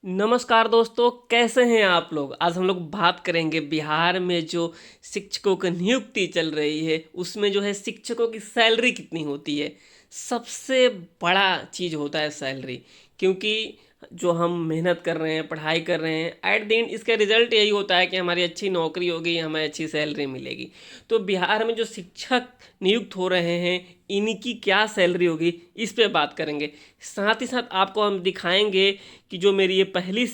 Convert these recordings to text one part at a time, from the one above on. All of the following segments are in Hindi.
नमस्कार दोस्तों, कैसे हैं आप लोग। आज हम लोग बात करेंगे बिहार में जो शिक्षकों की नियुक्ति चल रही है उसमें जो है शिक्षकों की सैलरी कितनी होती है। सबसे बड़ा चीज़ होता है सैलरी, क्योंकि जो हम मेहनत कर रहे हैं, पढ़ाई कर रहे हैं, एट द एंड इसका रिजल्ट यही होता है कि हमारी अच्छी नौकरी होगी, हमें अच्छी सैलरी मिलेगी। तो बिहार में जो शिक्षक नियुक्त हो रहे हैं इनकी क्या सैलरी होगी, इस पे बात करेंगे। साथ ही साथ आपको हम दिखाएंगे कि जो मेरी ये पहली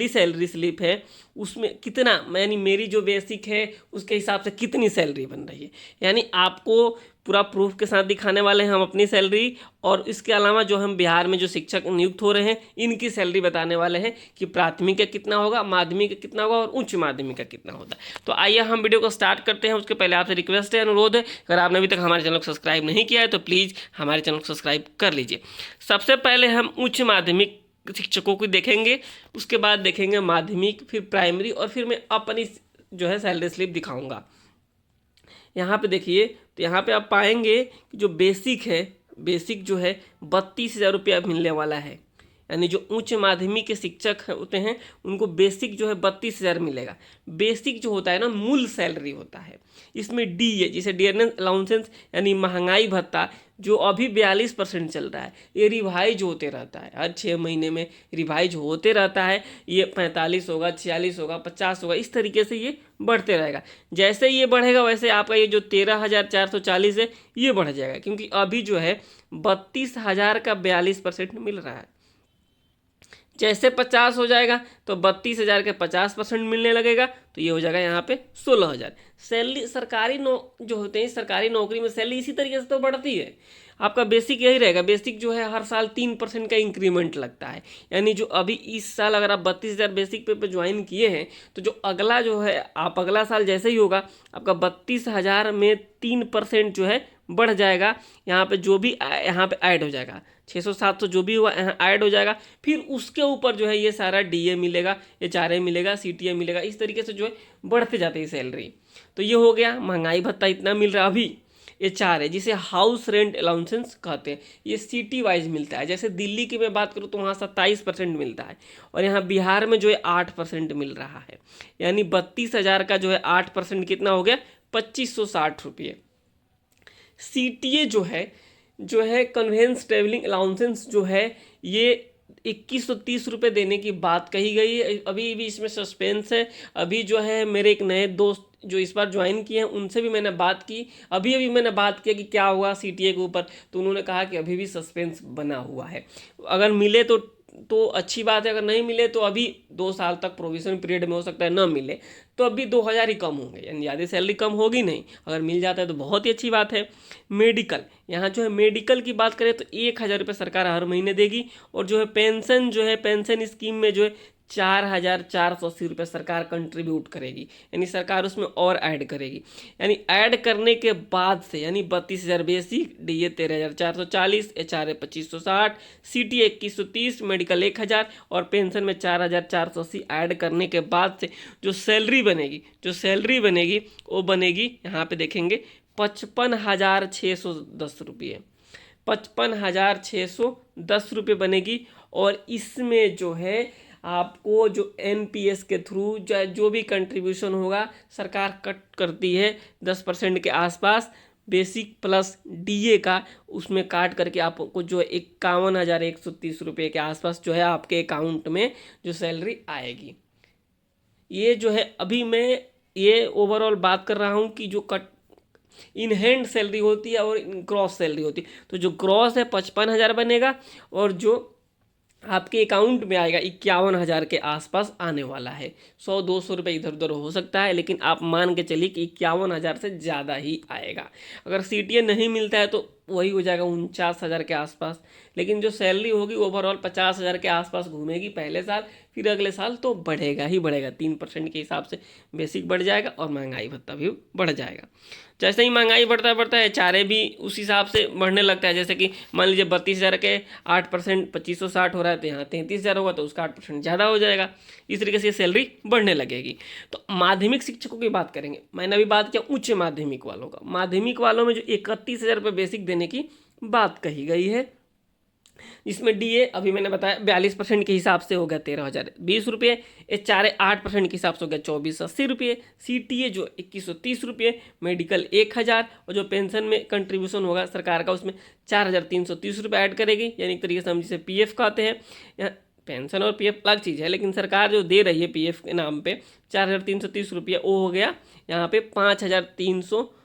सैलरी स्लिप है उसमें कितना, यानी मेरी जो बेसिक है उसके हिसाब से कितनी सैलरी बन रही है। यानी आपको पूरा प्रूफ के साथ दिखाने वाले हैं हम अपनी सैलरी, और इसके अलावा जो हम बिहार में जो शिक्षक नियुक्त हो रहे हैं इनकी सैलरी बताने वाले हैं कि प्राथमिक का कितना होगा, माध्यमिक का कितना होगा और उच्च माध्यमिक का कितना होता है। तो आइए हम वीडियो को स्टार्ट करते हैं। उसके पहले आपसे रिक्वेस्ट है, अनुरोध है, अगर आपने अभी तक हमारे चैनल को सब्सक्राइब नहीं किया है तो प्लीज़ हमारे चैनल को सब्सक्राइब कर लीजिए। सबसे पहले हम उच्च माध्यमिक शिक्षकों को देखेंगे, उसके बाद देखेंगे माध्यमिक, फिर प्राइमरी, और फिर मैं अपनी जो है सैलरी स्लिप दिखाऊंगा। यहाँ पे देखिए, तो यहाँ पे आप पाएंगे कि जो बेसिक है, बेसिक जो है 32,000 रुपया मिलने वाला है। यानी जो उच्च माध्यमिक के शिक्षक होते हैं उनको बेसिक जो है 32,000 मिलेगा। बेसिक जो होता है ना, मूल सैलरी होता है। इसमें डी है, जिसे डियरनेस अलाउंसेंस यानी महंगाई भत्ता, जो अभी 42% चल रहा है, ये रिवाइज होते रहता है, हर 6 महीने में रिवाइज होते रहता है। ये 45 होगा, 46 होगा, 50 होगा, इस तरीके से ये बढ़ते रहेगा। जैसे ये बढ़ेगा वैसे आपका ये जो 13,440 है ये बढ़ जाएगा, क्योंकि अभी जो है 32,000 का 42% मिल रहा है। जैसे 50 हो जाएगा तो 32,000 के 50% मिलने लगेगा, तो ये हो जाएगा यहाँ पे 16,000। सैलरी सरकारी जो होते हैं सरकारी नौकरी में सैलरी इसी तरीके से तो बढ़ती है। आपका बेसिक यही रहेगा। बेसिक जो है हर साल 3% का इंक्रीमेंट लगता है। यानी जो अभी इस साल अगर आप 32,000 बेसिक पे ज्वाइन किए हैं तो जो अगला जो है, आप अगला साल जैसे ही होगा आपका 32,000 में 3% जो है बढ़ जाएगा। यहाँ पे जो भी यहाँ पे ऐड हो जाएगा, 600-700 जो भी हुआ यहाँ ऐड हो जाएगा। फिर उसके ऊपर जो है ये सारा डीए मिलेगा, एचआरए मिलेगा, सीटीए मिलेगा, इस तरीके से जो है बढ़ते जाते हैं सैलरी। तो ये हो गया, महंगाई भत्ता इतना मिल रहा है अभी। एचआरए जिसे हाउस रेंट अलाउंसेंस कहते हैं, ये सिटी वाइज मिलता है। जैसे दिल्ली की मैं बात करूँ तो वहाँ 27% मिलता है, और यहाँ बिहार में जो है 8% मिल रहा है। यानी 32,000 का जो है 8% कितना हो गया, 2,560 रुपये। सीटीए जो है कन्वेंस ट्रेवलिंग अलाउंसेंस जो है, ये 2,130 रुपये देने की बात कही गई है। अभी भी इसमें सस्पेंस है। अभी जो है मेरे एक नए दोस्त जो इस बार ज्वाइन किए हैं उनसे भी मैंने बात की, अभी अभी मैंने बात किया कि क्या हुआ सीटीए के ऊपर, तो उन्होंने कहा कि अभी भी सस्पेंस बना हुआ है। अगर मिले तो अच्छी बात है, अगर नहीं मिले तो अभी 2 साल तक प्रोविजन पीरियड में हो सकता है ना मिले, तो अभी 2,000 ही कम होंगे, यानी ज़्यादा सैलरी कम होगी नहीं। अगर मिल जाता है तो बहुत ही अच्छी बात है। मेडिकल, यहाँ जो है मेडिकल की बात करें तो 1,000 रुपये सरकार हर महीने देगी, और जो है पेंशन स्कीम में जो है 4,480 रुपये सरकार कंट्रीब्यूट करेगी। यानी सरकार उसमें और ऐड करेगी। यानी ऐड करने के बाद से, यानी 32,000 basic, DA 13,440, HRA 2,560, CTA 2,130, medical 1,000 और पेंशन में 4,480 ऐड करने के बाद से जो सैलरी बनेगी वो बनेगी, यहाँ पे देखेंगे, 55,610 रुपये। 55,610 रुपये बनेगी। और इसमें जो है आपको जो एनपीएस के थ्रू जो भी कंट्रीब्यूशन होगा सरकार कट करती है 10% के आसपास, बेसिक प्लस डीए का, उसमें काट करके आपको जो 51,130 रुपये के आसपास जो है आपके अकाउंट में जो सैलरी आएगी। ये जो है अभी मैं ये ओवरऑल बात कर रहा हूँ कि जो कट इन हैंड सैलरी होती है और ग्रॉस सैलरी होती है। तो जो ग्रॉस है 55,000 बनेगा, और जो आपके अकाउंट में आएगा 51,000 के आसपास आने वाला है। 100-200 रुपये इधर उधर हो सकता है, लेकिन आप मान के चलिए कि 51,000 से ज़्यादा ही आएगा। अगर सीटीए नहीं मिलता है तो वही हो जाएगा 49,000 के आसपास। लेकिन जो सैलरी होगी ओवरऑल 50,000 के आसपास घूमेगी पहले साल, फिर अगले साल तो बढ़ेगा ही बढ़ेगा। 3% के हिसाब से बेसिक बढ़ जाएगा और महंगाई भत्ता भी बढ़ जाएगा। जैसे ही महंगाई बढ़ता है चारे भी उस हिसाब से बढ़ने लगता है। जैसे कि मान लीजिए 32,000 के 8% 2,560 हो रहा है, तो यहाँ 33,000 होगा तो उसका 8% ज़्यादा हो जाएगा। इस तरीके से सैलरी बढ़ने लगेगी। तो माध्यमिक शिक्षकों की बात करेंगे। मैंने अभी बात किया उच्च माध्यमिक वालों का। माध्यमिक वालों में जो 31,000 रुपये बेसिक देने की बात कही गई है, इसमें डीए अभी मैंने बताया 42% के हिसाब से हो गया 13,020 रुपये, एचआरए 8% के हिसाब से हो गया 2,480 रुपये, सीटीए जो 2,130 रुपये, मेडिकल 1,000, और जो पेंशन में कंट्रीब्यूशन होगा सरकार का उसमें 4,330 रुपये ऐड करेगी, यानी एक तरीके से हम जिसे पीएफ कहते हैं। यहाँ पेंशन और पीएफ अलग चीज़ है, लेकिन सरकार जो दे रही है पीएफ के नाम पे 4,330 रुपये, वो हो गया यहाँ पे 5,300,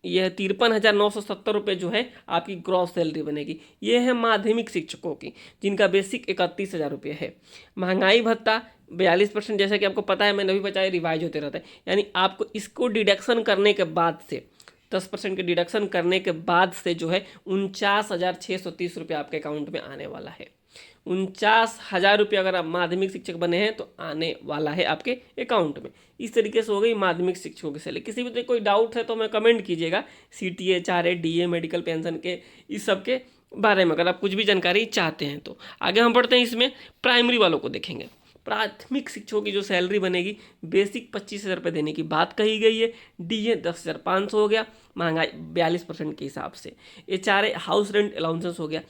यह 53,970 रुपये जो है आपकी ग्रॉस सैलरी बनेगी। ये है माध्यमिक शिक्षकों की, जिनका बेसिक 31,000 रुपये है। महंगाई भत्ता 42%, जैसा कि आपको पता है, मैंने अभी बताया रिवाइज होते रहता है, यानी आपको इसको डिडक्शन करने के बाद से 10% के डिडक्शन करने के बाद से जो है 49,630 रुपये आपके अकाउंट में आने वाला है। 49,000 रुपये अगर आप माध्यमिक शिक्षक बने हैं तो आने वाला है आपके अकाउंट में। इस तरीके से हो गई माध्यमिक शिक्षकों की सैलरी। किसी भी तरह कोई डाउट है तो हमें कमेंट कीजिएगा, CTA, HRA, DA, medical, pension के इस सब के बारे में अगर आप कुछ भी जानकारी चाहते हैं तो। आगे हम बढ़ते हैं, इसमें प्राइमरी वालों को देखेंगे। प्राथमिक शिक्षकों की जो सैलरी बनेगी, बेसिक 25,000 रुपये देने की बात कही गई है, डीए 10,500 हो गया महंगाई 42% के हिसाब से, एचआरए हाउस रेंट अलाउंसेस हो गया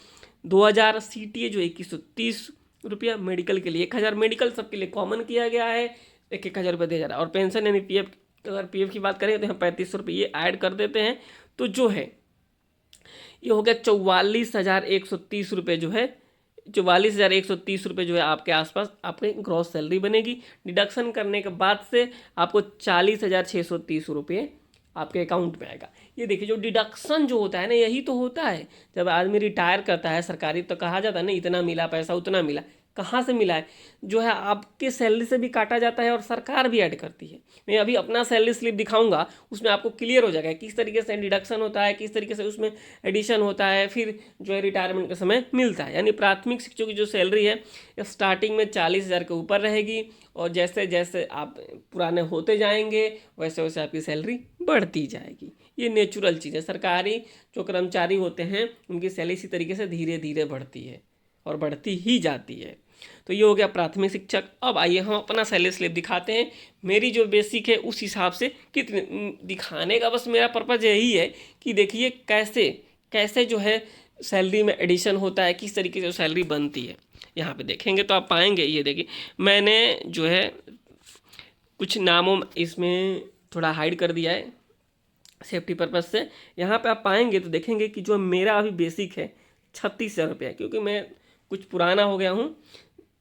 2,000, सीटीए जो 2,130 रुपया, मेडिकल के लिए 1,000, मेडिकल सबके लिए कॉमन किया गया है, 1,000 रुपये दिया जा रहा है, और पेंशन यानी पीएफ, अगर पीएफ की बात करें तो यहाँ 3,500 रुपये ये ऐड कर देते हैं, तो जो है ये हो गया 44,130 रुपये, जो है 44,130 रुपये जो है आपके आसपास आपकी ग्रॉस सैलरी बनेगी। डिडक्शन करने के बाद से आपको 40,630 रुपये आपके अकाउंट में आएगा। ये देखिए, जो डिडक्शन जो होता है ना, यही तो होता है जब आदमी रिटायर करता है सरकारी, तो कहा जाता है ना इतना मिला पैसा, उतना मिला, कहाँ से मिला है, जो है आपके सैलरी से भी काटा जाता है और सरकार भी ऐड करती है। मैं अभी अपना सैलरी स्लिप दिखाऊंगा, उसमें आपको क्लियर हो जाएगा किस तरीके से डिडक्शन होता है, किस तरीके से उसमें एडिशन होता है, फिर जो है रिटायरमेंट के समय मिलता है। यानी प्राथमिक शिक्षकों की जो सैलरी है स्टार्टिंग में 40,000 के ऊपर रहेगी, और जैसे जैसे आप पुराने होते जाएंगे वैसे वैसे आपकी सैलरी बढ़ती जाएगी। ये नेचुरल चीज़ है। सरकारी जो कर्मचारी होते हैं उनकी सैलरी इसी तरीके से धीरे धीरे बढ़ती है और बढ़ती ही जाती है। तो ये हो गया प्राथमिक शिक्षक। अब आइए हम अपना सैलरी स्लिप दिखाते हैं। मेरी जो बेसिक है उस हिसाब से कितने दिखाने का बस मेरा पर्पज़ यही है कि देखिए कैसे कैसे जो है सैलरी में एडिशन होता है, किस तरीके से सैलरी बनती है। यहाँ पे देखेंगे तो आप पाएंगे, ये देखिए मैंने जो है कुछ नामों इसमें थोड़ा हाइड कर दिया है सेफ्टी पर्पज़ से। यहाँ पे आप पाएंगे तो देखेंगे कि जो मेरा अभी बेसिक है 36,000 रुपया, क्योंकि मैं कुछ पुराना हो गया हूँ।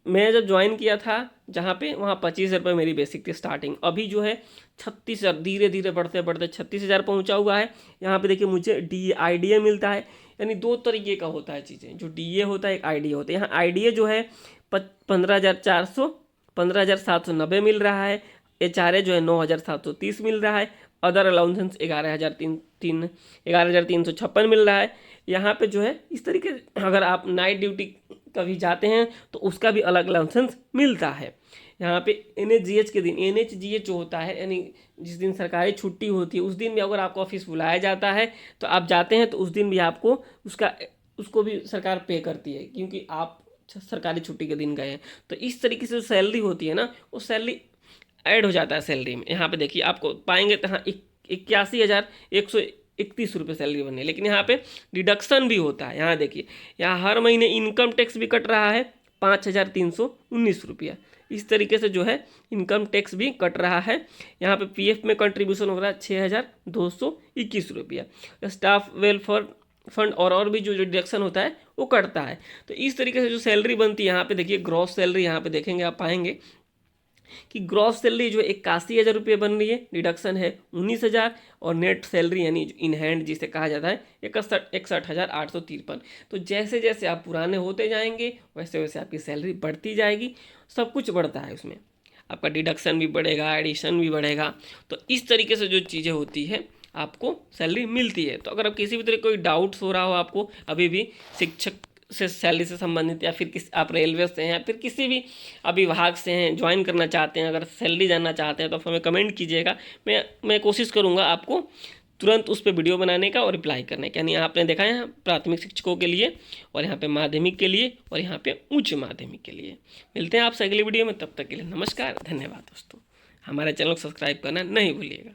मैं जब ज्वाइन किया था जहाँ पे, वहाँ 25,000 रुपये मेरी बेसिक थी स्टार्टिंग। अभी जो है 36,000, धीरे धीरे बढ़ते बढ़ते 36,000 पहुँचा हुआ है। यहाँ पे देखिए मुझे डी आईडीए मिलता है, यानी दो तरीके का होता है चीज़ें, जो डीए होता है एक आईडीए होता है। यहाँ आईडीए जो है 15,790 मिल रहा है, एचआरए जो है 9,730 मिल रहा है, अदर अलाउंसेंस 11,356 मिल रहा है। यहाँ पे जो है इस तरीके, अगर आप नाइट ड्यूटी कभी जाते हैं तो उसका भी अलग अलाउंसेंस मिलता है। यहाँ पे एनएचजीएच के दिन, एनएचजीएच जो होता है यानी जिस दिन सरकारी छुट्टी होती है उस दिन भी अगर आपको ऑफिस बुलाया जाता है तो आप जाते हैं, तो उस दिन भी आपको उसको भी सरकार पे करती है, क्योंकि आप सरकारी छुट्टी के दिन गए हैं। तो इस तरीके से जो सैलरी होती है ना, वो सैलरी ऐड हो जाता है सैलरी में। यहाँ पे देखिए आपको पाएंगे तो हाँ 81,131 रुपये सैलरी बनी है, लेकिन यहाँ पे डिडक्शन भी होता है। यहाँ देखिए, यहाँ हर महीने इनकम टैक्स भी कट रहा है 5,319 रुपया। इस तरीके से जो है इनकम टैक्स भी कट रहा है। यहाँ पे पीएफ में कंट्रीब्यूशन हो रहा है 6,221 रुपया। स्टाफ वेलफेयर फंड और भी जो डिडक्शन होता है वो कटता है। तो इस तरीके से जो सैलरी बनती है, यहाँ पे देखिए ग्रॉस सैलरी, यहाँ पे देखेंगे आप पाएंगे कि ग्रॉस सैलरी जो 81,000 रुपये बन रही है, डिडक्शन है 19,000, और नेट सैलरी यानी इन हैंड जिसे कहा जाता है 61,853। तो जैसे जैसे आप पुराने होते जाएंगे वैसे वैसे आपकी सैलरी बढ़ती जाएगी। सब कुछ बढ़ता है उसमें, आपका डिडक्शन भी बढ़ेगा, एडिशन भी बढ़ेगा। तो इस तरीके से जो चीज़ें होती है आपको सैलरी मिलती है। तो अगर आप किसी भी तरह कोई डाउट्स हो रहा हो आपको अभी भी शिक्षक से सैलरी से संबंधित, या फिर आप रेलवे से हैं या फिर किसी भी विभाग से हैं, ज्वाइन करना चाहते हैं, अगर सैलरी जानना चाहते हैं तो आप हमें कमेंट कीजिएगा। मैं कोशिश करूंगा आपको तुरंत उस पर वीडियो बनाने का और रिप्लाई करने का। यानी आपने देखा है प्राथमिक शिक्षकों के लिए, और यहाँ पे माध्यमिक के लिए, और यहाँ पे उच्च माध्यमिक के लिए। मिलते हैं आपसे अगली वीडियो में, तब तक के लिए नमस्कार, धन्यवाद दोस्तों। हमारे चैनल को सब्सक्राइब करना नहीं भूलिएगा।